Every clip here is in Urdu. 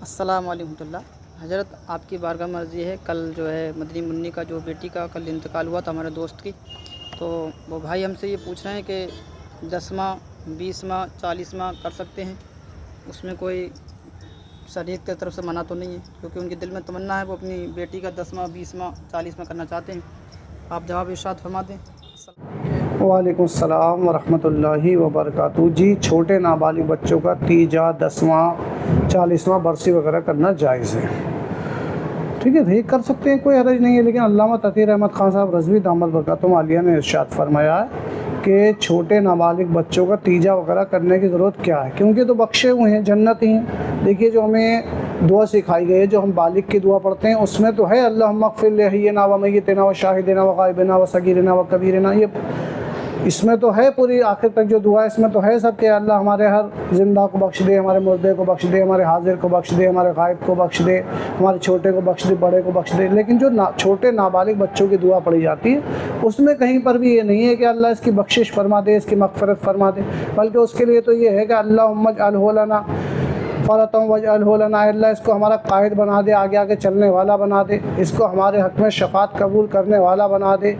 السلام علیکم اللہ حضرت، آپ کی بارگاہ میں عرضی ہے، کل جو ہے مدنی منی کا جو بیٹی کا کل انتقال ہوا تھا ہمارے دوست کی، تو وہ بھائی ہم سے یہ پوچھ رہے ہیں کہ 10واں 20واں 40واں کر سکتے ہیں؟ اس میں کوئی شریعت کی طرف سے منع تو نہیں ہے؟ کیونکہ ان کے دل میں تمنا ہے، وہ اپنی بیٹی کا 10واں 20واں 40واں کرنا چاہتے ہیں۔ آپ جواب ارشاد فرما دیں۔ وعلیکم السلام ورحمۃ اللہ وبرکاتہ۔ جی، چھوٹے نابالغ بچوں کا تیجا 10واں 40واں برسی وغیرہ کرنا جائز ہے، ٹھیک ہے، یہ کر سکتے ہیں، کوئی حرج نہیں ہے۔ لیکن علامہ تقی احمد خان صاحب رضوی دامت برکاتہم عالیہ نے ارشاد فرمایا ہے کہ چھوٹے نابالغ بچوں کا تیجا وغیرہ کرنے کی ضرورت کیا ہے، کیونکہ تو بخشے ہوئے ہیں، جنتی ہیں۔ دیکھیے، جو ہمیں دعا سکھائی گئی ہے، جو ہم بالغ کی دعا پڑھتے ہیں، اس میں تو ہے اللہم اغفر لحینا و میتنا و شاہدنا و غائبنا و صغیرنا و کبیرنا، یہ اس میں تو ہے، پوری آخر تک جو دعا ہے اس میں تو ہے سب، کہ اللہ ہمارے ہر زندہ کو بخش دے، ہمارے مردے کو بخش دے، ہمارے حاضر کو بخش دے، ہمارے غائب کو بخش دے، ہمارے چھوٹے کو بخش دے، بڑے کو بخش دے۔ لیکن جو چھوٹے نابالغ بچوں کی دعا پڑھی جاتی ہے، اس میں کہیں پر بھی یہ نہیں ہے کہ اللہ اس کی بخشش فرما دے، اس کی مغفرت فرما دے، بلکہ اس کے لیے تو یہ ہے کہ اللہم اجعلہ لنا فرطً واجعلہ لنا، اللہ اس کو ہمارا قائد بنا دے، آگے آگے چلنے والا بنا دے، اس کو ہمارے حق میں شفاعت قبول کرنے والا بنا دے،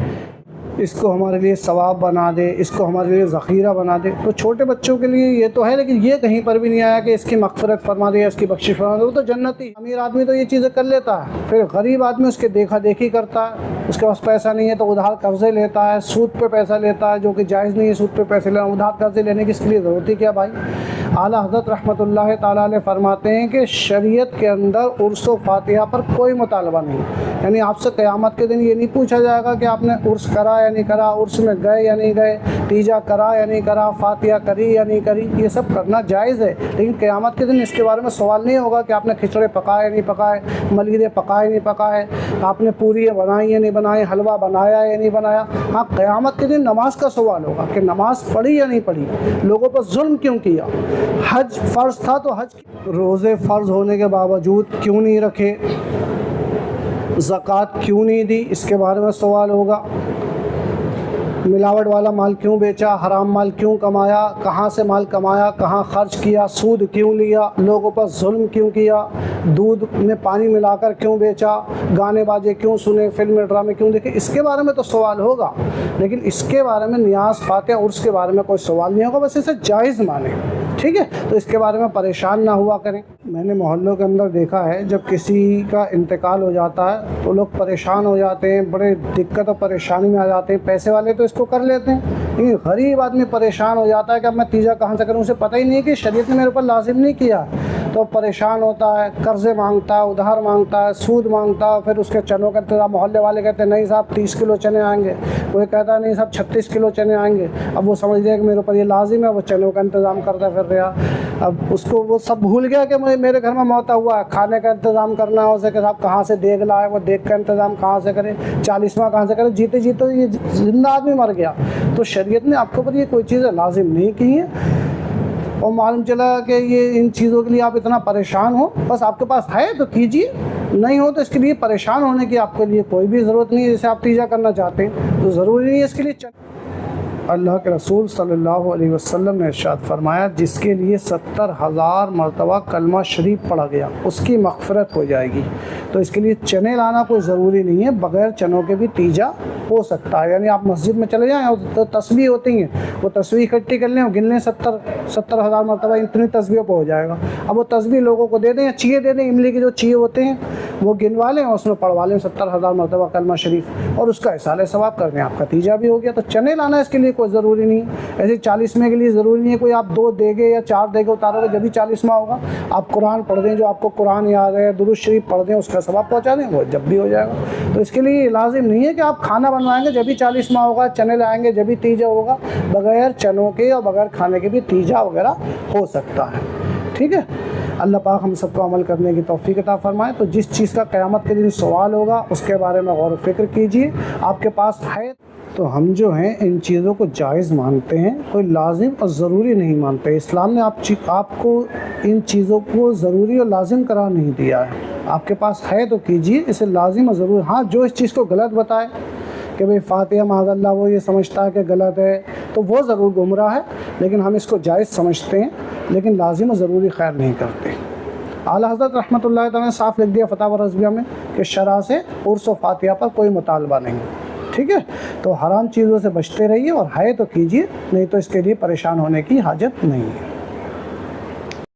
اس کو ہمارے لیے ثواب بنا دے، اس کو ہمارے لیے ذخیرہ بنا دے۔ تو چھوٹے بچوں کے لیے یہ تو ہے، لیکن یہ کہیں پر بھی نہیں آیا کہ اس کی مغفرت فرما دے یا اس کی بخشش فرما دے۔ وہ تو جنتی، امیر آدمی تو یہ چیزیں کر لیتا ہے، پھر غریب آدمی اس کے دیکھا دیکھی کرتا ہے، اس کے پاس پیسہ نہیں ہے تو ادھار قرضے لیتا ہے، سود پہ پیسہ لیتا ہے، جو کہ جائز نہیں ہے سود پہ پیسے لینا۔ ادھار قرضے لینے کی اس کے لیے ضرورت ہی کیا بھائی؟ اعلیٰ حضرت رحمۃ اللہ تعالیٰ علیہ فرماتے ہیں کہ شریعت کے اندر عرس و فاتحہ پر کوئی مطالبہ نہیں، یعنی آپ سے قیامت کے دن یہ نہیں پوچھا جائے گا کہ آپ نے عرس کرا یا نہیں کرا، عرس میں گئے یا نہیں گئے، تیجا کرا یا نہیں کرا، فاتحہ کری یا نہیں کری، یہ سب کرنا جائز ہے۔ لیکن قیامت کے دن اس کے بارے میں سوال نہیں ہوگا کہ آپ نے کھچڑے پکائے نہیں پکائے، ملیدے پکائے نہیں پکائے، آپ نے پوریاں بنائی یا نہیں بنائی، حلوہ بنایا یا نہیں بنایا۔ ہاں، قیامت کے دن نماز کا سوال ہوگا کہ نماز پڑھی یا نہیں پڑھی، لوگوں پر ظلم کیوں کیا، حج فرض تھا تو حج، روزے فرض ہونے کے باوجود کیوں نہیں رکھے، زکوٰۃ کیوں نہیں دی، اس کے بارے میں سوال ہوگا، ملاوٹ والا مال کیوں بیچا، حرام مال کیوں کمایا، کہاں سے مال کمایا، کہاں خرچ کیا، سود کیوں لیا، لوگوں پر ظلم کیوں کیا، دودھ میں پانی ملا کر کیوں بیچا، گانے باجے کیوں سنے، فلم ڈرامے کیوں دیکھے، اس کے بارے میں تو سوال ہوگا۔ لیکن اس کے بارے میں نیاز فاتحہ عرس کے بارے میں کوئی سوال نہیں ہوگا، بس اسے جائز مانیں، ٹھیک ہے؟ تو اس کے بارے میں پریشان نہ ہوا کریں۔ میں نے محلوں کے اندر دیکھا ہے، جب کسی کا انتقال ہو جاتا ہے تو لوگ پریشان ہو جاتے ہیں، بڑے دقت اور پریشانی میں آ جاتے ہیں۔ پیسے والے تو اس کو کر لیتے ہیں، لیکن غریب آدمی پریشان ہو جاتا ہے کہ اب میں تیجا کہاں سے کروں، اسے پتہ ہی نہیں ہے کہ شریعت نے میرے اوپر لازم نہیں کیا، تو پریشان ہوتا ہے، قرضے مانگتا ہے، ادھار مانگتا ہے، سود مانگتا ہے، پھر اس کے چنوں کا انتظام، محلے والے کہتے ہیں نہیں صاحب 30 کلو چنے آئیں گے، کوئی کہتا ہے نہیں صاحب 36 کلو چنے آئیں گے، اب وہ سمجھ لیا کہ میرے اوپر یہ لازم ہے، وہ چنوں کا انتظام کرتا پھر رہا۔ اب اس کو وہ سب بھول گیا کہ میرے گھر میں موتا ہوا ہے، کھانے کا انتظام کرنا ہے اسے، کہ صاحب کہاں سے دیگ لائے، وہ دیگ کا انتظام کہاں سے کرے، 40واں کہاں سے کرے، جیتے جیتے یہ زندہ آدمی مر گیا۔ تو شریعت نے آپ کے اوپر یہ کوئی چیزیں لازم نہیں کی ہیں، اور معلوم چلا کہ یہ ان چیزوں کے لیے آپ اتنا پریشان ہو، بس آپ کے پاس ہے تو کیجیے، نہیں ہو تو اس کے لیے پریشان ہونے کی آپ کے لیے کوئی بھی ضرورت نہیں ہے۔ جیسے آپ تیجا کرنا چاہتے ہیں تو ضروری نہیں ہے اس کے لیے اللہ کے رسول صلی اللہ علیہ وسلم نے ارشاد فرمایا، جس کے لیے 70,000 مرتبہ کلمہ شریف پڑھا گیا اس کی مغفرت ہو جائے گی۔ تو اس کے لیے چنے لانا کوئی ضروری نہیں ہے، بغیر چنوں کے بھی تیجا ہو سکتا ہے۔ یعنی آپ مسجد میں چلے جائیں تو تسبیح ہوتی ہیں، وہ تسبیح اکٹھی کر لیں اور گن لیں، 70,000 مرتبہ اتنی تسبیحوں پہ ہو جائے گا۔ اب وہ تسبیح لوگوں کو دے دیں یا چیے دے دیں، املی کے جو چیے ہوتے ہیں وہ گنوا لیں اور اس میں پڑھوا لیں 70,000 مرتبہ کلمہ شریف، اور اس کا احصال ثواب کر دیں، آپ کا تیجا بھی ہو گیا۔ تو چنے لانا اس کے لیے کوئی ضروری نہیں، ایسے 40ویں کے لیے ضروری نہیں ہے کوئی آپ 2 دیگے یا 4 دیگے اتارو گے جب بھی 40واں ہوگا۔ آپ قرآن پڑھ دیں، جو آپ کو قرآن یاد ہے، درود شریف پڑھ دیں، اس کا ثواب پہنچا دیں، وہ جب بھی ہو جائے گا۔ تو اس کے لیے لازم نہیں ہے کہ آپ کھانا بنوائیں گے جب بھی 40واں ہوگا، چنے لائیں گے جب بھی تیجا ہوگا، بغیر چنوں کے اور بغیر کھانے کے بھی تیجا وغیرہ ہو سکتا ہے، ٹھیک ہے؟ اللہ پاک ہم سب کو عمل کرنے کی توفیق عطا فرمائے۔ تو جس چیز کا قیامت کے دن سوال ہوگا اس کے بارے میں غور و فکر کیجیے، آپ کے پاس ہے تو ہم جو ہیں ان چیزوں کو جائز مانتے ہیں، کوئی لازم اور ضروری نہیں مانتے۔ اسلام نے آپ کو ان چیزوں کو ضروری اور لازم قرار نہیں دیا ہے، آپ کے پاس ہے تو کیجیے، اسے لازم اور ضرور۔ ہاں، جو اس چیز کو غلط بتائے کہ بھئی فاتحہ معاذ اللہ وہ یہ سمجھتا ہے کہ غلط ہے تو وہ ضرور گمراہ ہے، لیکن ہم اس کو جائز سمجھتے ہیں، لیکن لازم اور ضروری خیر نہیں کرتے۔ اعلیٰ حضرت رحمۃ اللہ تعالیٰ نے صاف لکھ دیا فتاوی رضویہ میں کہ شرع سے عرس و فاتحہ پر کوئی مطالبہ نہیں، ٹھیک ہے؟ تو حرام چیزوں سے بچتے رہیے، اور ہے تو کیجیے، نہیں تو اس کے لیے پریشان ہونے کی حاجت نہیں ہے۔